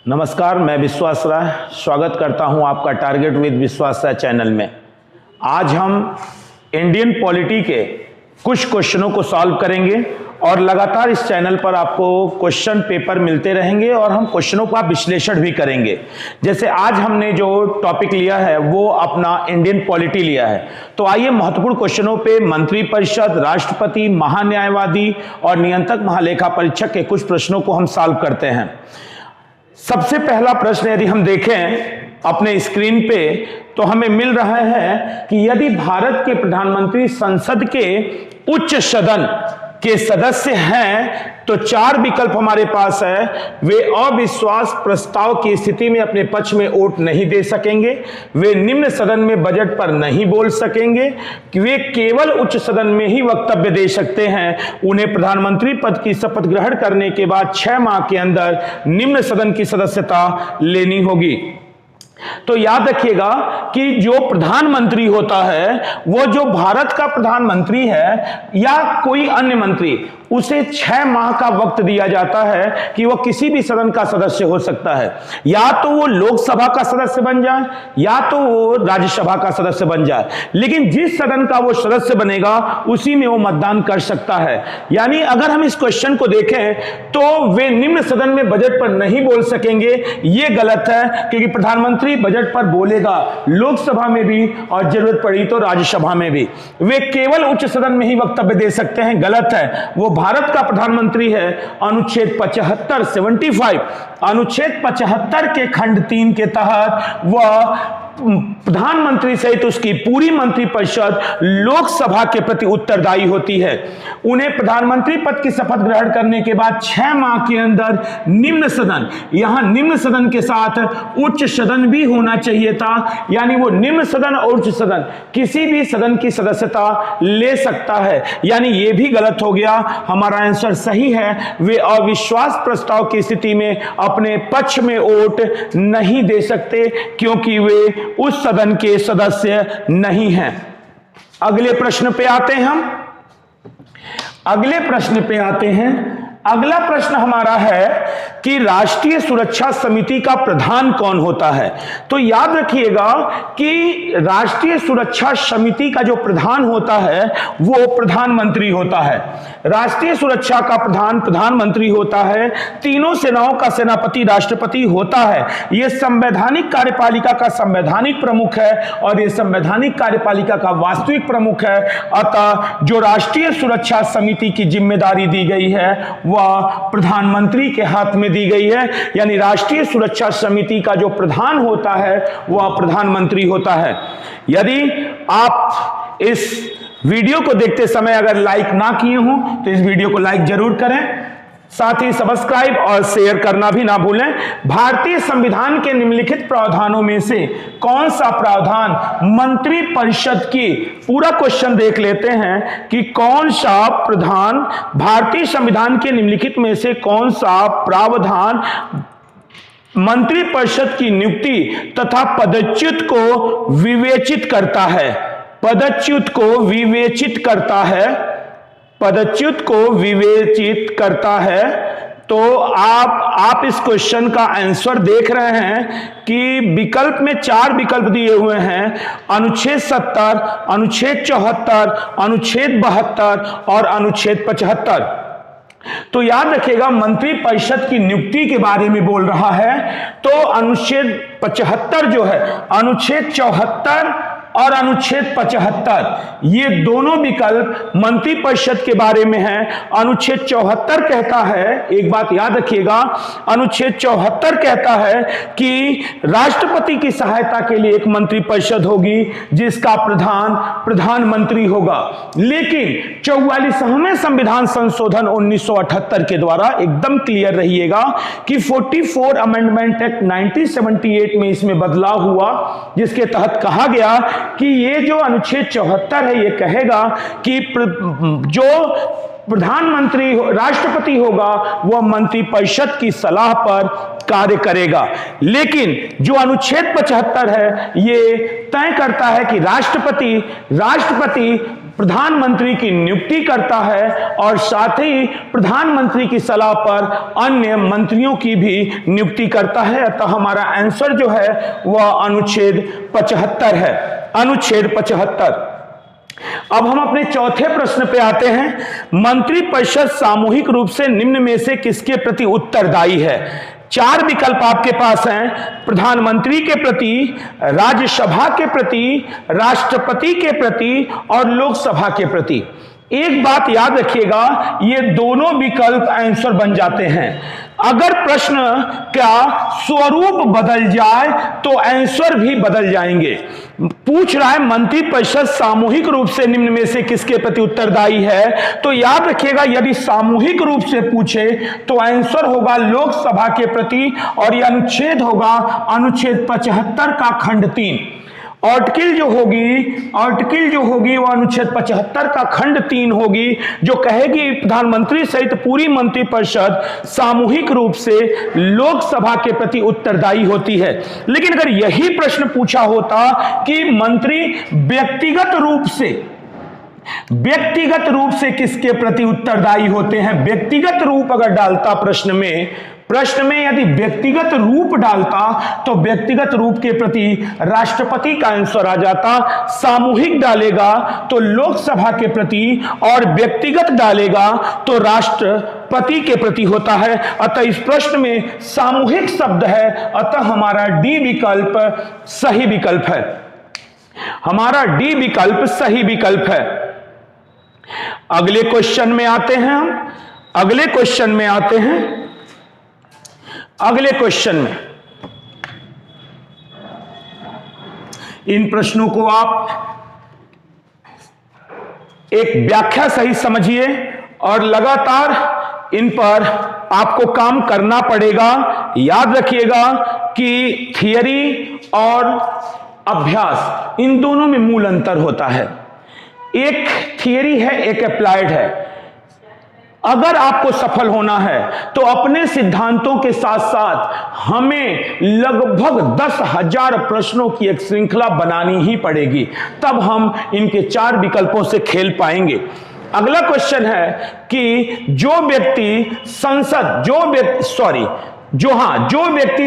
नमस्कार, मैं विश्वास राय स्वागत करता हूं आपका टारगेट विद विश्वास राय चैनल में। आज हम इंडियन पॉलिटी के कुछ क्वेश्चनों को सॉल्व करेंगे और लगातार इस चैनल पर आपको क्वेश्चन पेपर मिलते रहेंगे और हम क्वेश्चनों का विश्लेषण भी करेंगे। जैसे आज हमने जो टॉपिक लिया है वो अपना इंडियन पॉलिटी लिया है। तो आइए महत्वपूर्ण क्वेश्चनों पे मंत्रिपरिषद, राष्ट्रपति, महान्यायवादी और नियंत्रक महालेखा परीक्षक के कुछ प्रश्नों को हम सॉल्व करते हैं। सबसे पहला प्रश्न यदि हम देखें अपने स्क्रीन पे तो हमें मिल रहा है कि यदि भारत के प्रधानमंत्री संसद के उच्च सदन के सदस्य हैं तो चार विकल्प हमारे पास है। वे अविश्वास प्रस्ताव की स्थिति में अपने पक्ष में वोट नहीं दे सकेंगे, वे निम्न सदन में बजट पर नहीं बोल सकेंगे, वे केवल उच्च सदन में ही वक्तव्य दे सकते हैं, उन्हें प्रधानमंत्री पद की शपथ ग्रहण करने के बाद 6 माह के अंदर निम्न सदन की सदस्यता लेनी होगी। तो याद रखिएगा कि जो प्रधानमंत्री होता है वो जो भारत का प्रधानमंत्री है या कोई अन्य मंत्री, उसे 6 माह का वक्त दिया जाता है कि वह किसी भी सदन का सदस्य हो सकता है। या तो वो लोकसभा का सदस्य बन जाए या तो वो राज्यसभा का सदस्य बन जाए, लेकिन जिस सदन का वो सदस्य बनेगा उसी में वो मतदान कर सकता है। यानी अगर हम इस क्वेश्चन को देखें तो वे निम्न सदन में बजट पर नहीं बोल सकेंगे, ये गलत है, क्योंकि प्रधानमंत्री बजट पर बोलेगा लोकसभा में भी और जरूरत पड़ी तो राज्यसभा में भी। वे केवल उच्च सदन में ही वक्तव्य दे सकते हैं, गलत है। वो भारत का प्रधानमंत्री है। अनुच्छेद 75 अनुच्छेद 75 के खंड 3 के तहत वह प्रधानमंत्री सहित उसकी पूरी मंत्रिपरिषद लोकसभा के प्रति उत्तरदायी होती है। उन्हें प्रधानमंत्री पद की शपथ ग्रहण करने के बाद 6 माह के अंदर निम्न सदन, यहां निम्न सदन के साथ उच्च सदन भी होना चाहिए था, यानी वो निम्न सदन और उच्च सदन किसी भी सदन की सदस्यता ले सकता है। यानी ये भी गलत हो गया। हमारा आंसर सही है, वे अविश्वास प्रस्ताव की स्थिति में अपने पक्ष में वोट नहीं दे सकते क्योंकि वे उस सदन के सदस्य नहीं हैं। अगले प्रश्न पे आते हैं अगला प्रश्न हमारा है कि राष्ट्रीय सुरक्षा समिति का प्रधान कौन होता है। तो याद रखिएगा कि राष्ट्रीय सुरक्षा समिति का जो प्रधान होता है वो प्रधानमंत्री होता है। राष्ट्रीय सुरक्षा का प्रधान प्रधानमंत्री होता है। तीनों सेनाओं का सेनापति राष्ट्रपति होता है। यह संवैधानिक कार्यपालिका का संवैधानिक प्रमुख है और यह संवैधानिक कार्यपालिका का वास्तविक प्रमुख है। अतः जो राष्ट्रीय सुरक्षा समिति की जिम्मेदारी दी गई है वह प्रधानमंत्री के हाथ में दी गई है। यानी राष्ट्रीय सुरक्षा समिति का जो प्रधान होता है वह प्रधानमंत्री होता है। यदि आप इस वीडियो को देखते समय अगर लाइक ना किए हों तो इस वीडियो को लाइक जरूर करें, साथ ही सब्सक्राइब और शेयर करना भी ना भूलें। भारतीय संविधान के निम्नलिखित प्रावधानों में से कौन सा प्रावधान मंत्रिपरिषद की, पूरा क्वेश्चन देख लेते हैं कि कौन सा प्रावधान भारतीय संविधान के निम्नलिखित में से कौन सा प्रावधान मंत्रिपरिषद की नियुक्ति तथा पदच्युत को विवेचित करता है। पदच्युत को विवेचित करता है। तो आप इस क्वेश्चन का आंसर देख रहे हैं कि विकल्प में 4 विकल्प दिए हुए हैं, अनुच्छेद 70, अनुच्छेद 74, अनुच्छेद 72 और अनुच्छेद 75। तो याद रखिएगा मंत्रिपरिषद की नियुक्ति के बारे में बोल रहा है तो अनुच्छेद 75 जो है, अनुच्छेद 74 और अनुच्छेद 75 ये दोनों विकल्प मंत्रिपरिषद के बारे में है। अनुच्छेद 74 कहता है, एक बात याद रखिएगा, अनुच्छेद 74 कहता है कि राष्ट्रपति की सहायता के लिए एक मंत्रिपरिषद होगी जिसका प्रधान प्रधानमंत्री होगा। लेकिन 44वें संविधान संशोधन 1978 के द्वारा एकदम क्लियर रहिएगा कि 44 अमेंडमेंट एक्ट 1978 में इसमें बदलाव हुआ, जिसके तहत कहा गया कि ये जो अनुच्छेद 74 है ये कहेगा कि जो प्रधानमंत्री राष्ट्रपति होगा वह मंत्रिपरिषद की सलाह पर कार्य करेगा। लेकिन जो अनुच्छेद 75 है ये तय करता है कि राष्ट्रपति प्रधानमंत्री की नियुक्ति करता है और साथ ही प्रधानमंत्री की सलाह पर अन्य मंत्रियों की भी नियुक्ति करता है। अतः हमारा आंसर जो है वह अनुच्छेद 75 है, अनुच्छेद 75। अब हम अपने चौथे प्रश्न पे आते हैं। मंत्रिपरिषद सामूहिक रूप से निम्न में से किसके प्रति उत्तरदायी है? चार विकल्प आपके पास हैं, प्रधानमंत्री के प्रति, राज्यसभा के प्रति, राष्ट्रपति के प्रति और लोकसभा के प्रति। एक बात याद रखिएगा, ये दोनों विकल्प आंसर बन जाते हैं। अगर प्रश्न का स्वरूप बदल जाए तो आंसर भी बदल जाएंगे। पूछ रहा है मंत्रिपरिषद सामूहिक रूप से निम्न में से किसके प्रति उत्तरदायी है, तो याद रखिएगा यदि सामूहिक रूप से पूछे तो आंसर होगा लोकसभा के प्रति और यह अनुच्छेद होगा अनुच्छेद 75 का खंड 3। आर्टिकल जो होगी वह अनुच्छेद 75 का खंड 3 होगी, जो कहेगी प्रधानमंत्री सहित पूरी मंत्रिपरिषद सामूहिक रूप से लोकसभा के प्रति उत्तरदायी होती है। लेकिन अगर यही प्रश्न पूछा होता कि मंत्री व्यक्तिगत रूप से किसके प्रति उत्तरदायी होते हैं, व्यक्तिगत रूप अगर डालता प्रश्न में यदि व्यक्तिगत रूप डालता तो व्यक्तिगत रूप के प्रति राष्ट्रपति का आंसर आ जाता, सामूहिक डालेगा तो लोकसभा के प्रति और व्यक्तिगत डालेगा तो राष्ट्रपति के प्रति होता है। अतः इस प्रश्न में सामूहिक शब्द है, अतः हमारा डी विकल्प सही विकल्प है, हमारा डी विकल्प सही विकल्प है। अगले क्वेश्चन में आते हैं अगले क्वेश्चन में इन प्रश्नों को आप एक व्याख्या सही समझिए और लगातार इन पर आपको काम करना पड़ेगा। याद रखिएगा कि थियरी और अभ्यास इन दोनों में मूल अंतर होता है। एक थियरी है, एक अप्लाइड है। अगर आपको सफल होना है तो अपने सिद्धांतों के साथ साथ हमें लगभग 10,000 प्रश्नों की एक श्रृंखला बनानी ही पड़ेगी, तब हम इनके 4 विकल्पों से खेल पाएंगे। अगला क्वेश्चन है कि जो व्यक्ति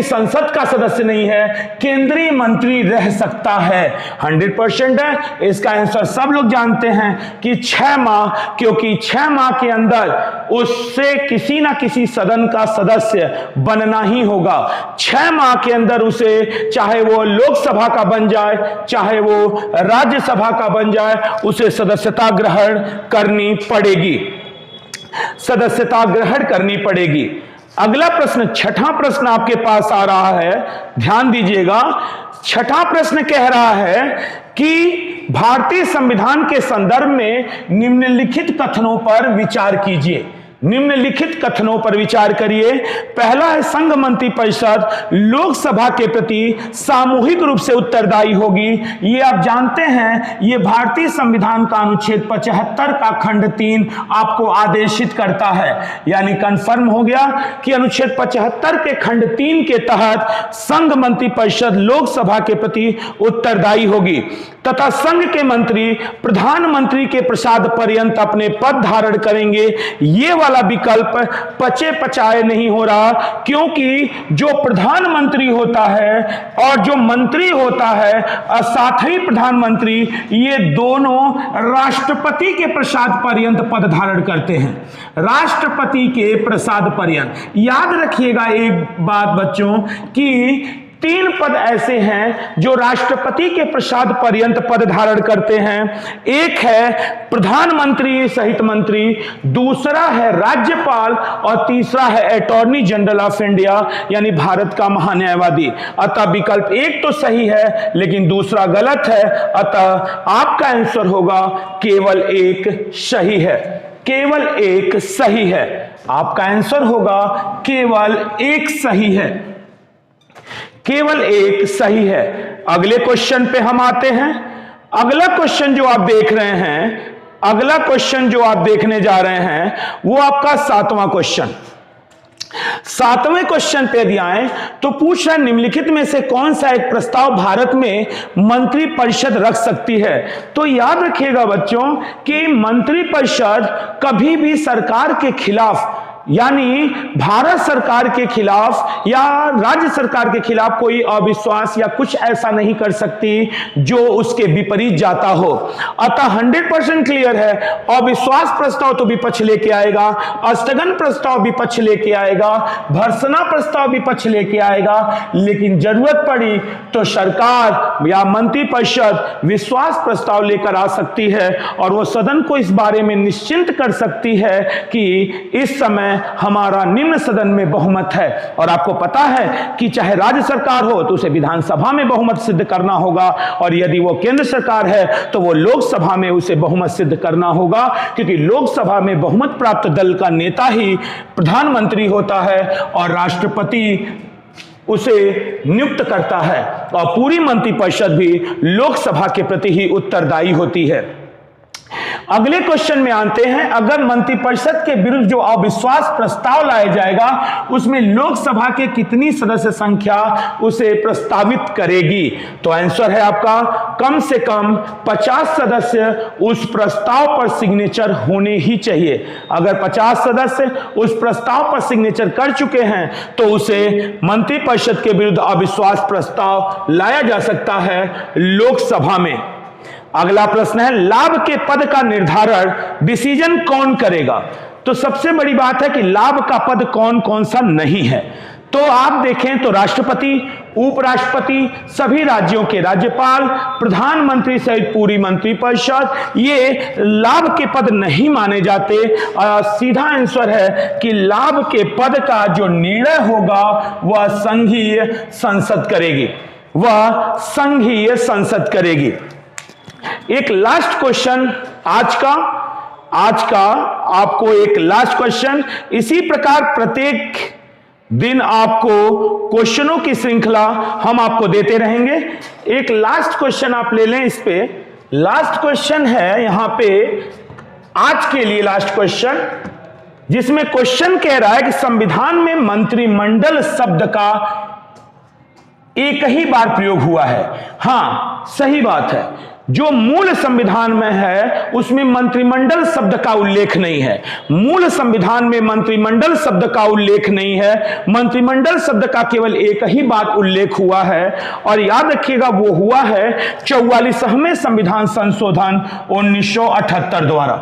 संसद का सदस्य नहीं है केंद्रीय मंत्री रह सकता है। 100% है। इसका आंसर सब लोग जानते हैं कि 6 माह, क्योंकि 6 माह के अंदर उससे किसी ना किसी सदन का सदस्य बनना ही होगा। 6 माह के अंदर उसे, चाहे वो लोकसभा का बन जाए चाहे वो राज्यसभा का बन जाए, उसे सदस्यता ग्रहण करनी पड़ेगी। अगला प्रश्न, छठा प्रश्न आपके पास आ रहा है, ध्यान दीजिएगा। छठा प्रश्न कह रहा है कि भारतीय संविधान के संदर्भ में निम्नलिखित कथनों पर विचार कीजिए। निम्नलिखित कथनों पर विचार करिए। पहला है संघ मंत्रिपरिषद लोकसभा के प्रति सामूहिक रूप से उत्तरदायी होगी। ये आप जानते हैं, ये भारतीय संविधान का अनुच्छेद 75 का खंड 3 आपको आदेशित करता है। यानी कंफर्म हो गया कि अनुच्छेद 75 के खंड 3 के तहत संघ मंत्रिपरिषद लोकसभा के प्रति उत्तरदायी होगी तथा संघ के मंत्री प्रधानमंत्री के प्रसाद पर्यंत अपने पद धारण करेंगे। ये वाला विकल्प पचे पचाए नहीं हो रहा, क्योंकि जो प्रधानमंत्री होता है और जो मंत्री होता है और साथ ही प्रधानमंत्री, ये दोनों राष्ट्रपति के प्रसाद पर्यंत पद धारण करते हैं। राष्ट्रपति के प्रसाद पर्यंत। याद रखिएगा एक बात बच्चों कि 3 पद ऐसे हैं जो राष्ट्रपति के प्रसाद पर्यंत पद धारण करते हैं। एक है प्रधानमंत्री सहित मंत्री, दूसरा है राज्यपाल और तीसरा है अटॉर्नी जनरल ऑफ इंडिया, यानी भारत का महान्यायवादी। अतः विकल्प 1 तो सही है लेकिन दूसरा गलत है। अतः आपका आंसर होगा केवल 1 सही है, केवल 1 सही है। आपका आंसर होगा केवल 1 सही है, केवल 1 सही है। अगले क्वेश्चन पे हम आते हैं। अगला क्वेश्चन जो आप देख रहे हैं, अगला क्वेश्चन जो आप देखने जा रहे हैं वो आपका 7वां क्वेश्चन। 7वें क्वेश्चन पे यदि आए तो पूछ रहा है निम्नलिखित में से कौन सा एक प्रस्ताव भारत में मंत्रिपरिषद रख सकती है। तो याद रखिएगा बच्चों कि मंत्रिपरिषद कभी भी सरकार के खिलाफ, यानी भारत सरकार के खिलाफ या राज्य सरकार के खिलाफ कोई अविश्वास या कुछ ऐसा नहीं कर सकती जो उसके विपरीत जाता हो। अतः 100% क्लियर है, अविश्वास प्रस्ताव तो विपक्ष लेके आएगा, स्थगन प्रस्ताव विपक्ष लेके आएगा, भर्त्सना प्रस्ताव विपक्ष लेके आएगा, लेकिन जरूरत पड़ी तो सरकार या मंत्रिपरिषद विश्वास प्रस्ताव लेकर आ सकती है और वो सदन को इस बारे में निश्चिंत कर सकती है कि इस समय हमारा निम्न सदन में बहुमत है। और आपको पता है कि चाहे राज्य सरकार हो तो उसे विधानसभा में बहुमत सिद्ध करना होगा, और यदि वो केंद्र सरकार है तो वो लोकसभा में उसे बहुमत सिद्ध करना होगा, क्योंकि लोकसभा में बहुमत प्राप्त दल का नेता ही प्रधानमंत्री होता है और राष्ट्रपति उसे नियुक्त करता है, और पूरी मंत्रिपरिषद भी लोकसभा के प्रति ही उत्तरदायी होती है। अगले क्वेश्चन में आते हैं, अगर मंत्रिपरिषद के विरुद्ध जो अविश्वास प्रस्ताव लाया जाएगा उसमें लोकसभा के कितनी सदस्य संख्या उसे प्रस्तावित करेगी। तो आंसर है आपका कम से कम 50 सदस्य उस प्रस्ताव पर सिग्नेचर होने ही चाहिए। अगर 50 सदस्य उस प्रस्ताव पर सिग्नेचर कर चुके हैं तो उसे मंत्रिपरिषद के विरुद्ध अविश्वास प्रस्ताव लाया जा सकता है लोकसभा में। अगला प्रश्न है, लाभ के पद का निर्धारण डिसीजन कौन करेगा। तो सबसे बड़ी बात है कि लाभ का पद कौन कौन सा नहीं है। तो आप देखें तो राष्ट्रपति, उपराष्ट्रपति, सभी राज्यों के राज्यपाल, प्रधानमंत्री सहित पूरी मंत्रिपरिषद, ये लाभ के पद नहीं माने जाते। सीधा आंसर है कि लाभ के पद का जो निर्णय होगा वह संघीय संसद करेगी, वह संघीय संसद करेगी। एक लास्ट क्वेश्चन आज का आपको एक लास्ट क्वेश्चन, इसी प्रकार प्रत्येक दिन आपको क्वेश्चनों की श्रृंखला हम आपको देते रहेंगे। एक लास्ट क्वेश्चन आप ले लें, इस पे लास्ट क्वेश्चन है यहां पे आज के लिए लास्ट क्वेश्चन, जिसमें क्वेश्चन कह रहा है कि संविधान में मंत्रिमंडल शब्द का एक ही बार प्रयोग हुआ है। हां, सही बात है, जो मूल संविधान में है उसमें मंत्रिमंडल शब्द का उल्लेख नहीं है। मूल संविधान में मंत्रिमंडल शब्द का उल्लेख नहीं है, मंत्रिमंडल शब्द का केवल एक ही बार उल्लेख हुआ है, और याद रखिएगा वो हुआ है 44वें संविधान संशोधन 1978 द्वारा।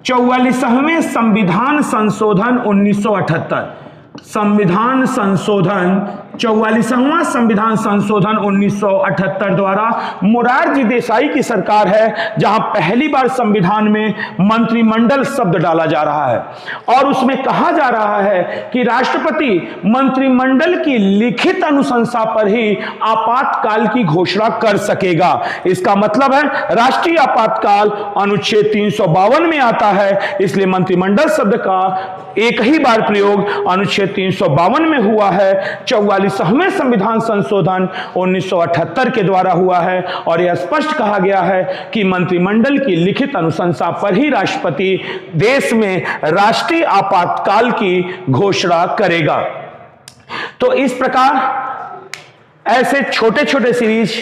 44वें संविधान संशोधन 1978, संविधान संशोधन 44वां संविधान संशोधन 1978 द्वारा मोरारजी देसाई की सरकार है, जहां पहली बार संविधान में मंत्रिमंडल शब्द डाला जा रहा है, और उसमें कहा जा रहा है कि राष्ट्रपति मंत्रिमंडल की लिखित अनुशंसा पर ही आपातकाल की घोषणा कर सकेगा। इसका मतलब है राष्ट्रीय आपातकाल अनुच्छेद 352 में आता है, इसलिए मंत्रिमंडल शब्द का एक ही बार प्रयोग अनुच्छेद 352 में हुआ है, 44वें संविधान संशोधन 1978 के द्वारा हुआ है, और यह स्पष्ट कहा गया है कि मंत्रिमंडल की लिखित अनुशंसा पर ही राष्ट्रपति देश में राष्ट्रीय आपातकाल की घोषणा करेगा। तो इस प्रकार ऐसे छोटे छोटे सीरीज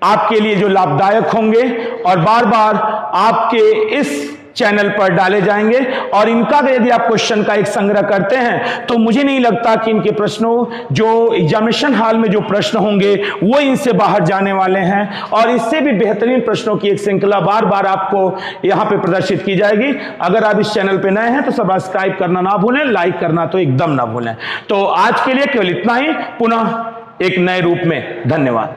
आपके लिए जो लाभदायक होंगे और बार बार आपके इस चैनल पर डाले जाएंगे, और इनका यदि आप क्वेश्चन का एक संग्रह करते हैं तो मुझे नहीं लगता कि इनके प्रश्नों जो एग्जामिनेशन हॉल में जो प्रश्न होंगे वो इनसे बाहर जाने वाले हैं, और इससे भी बेहतरीन प्रश्नों की एक श्रृंखला बार बार आपको यहां पे प्रदर्शित की जाएगी। अगर आप इस चैनल पे नए हैं तो सब्सक्राइब करना ना भूलें, लाइक करना तो एकदम ना भूलें। तो आज के लिए केवल इतना ही, पुनः एक नए रूप में। धन्यवाद।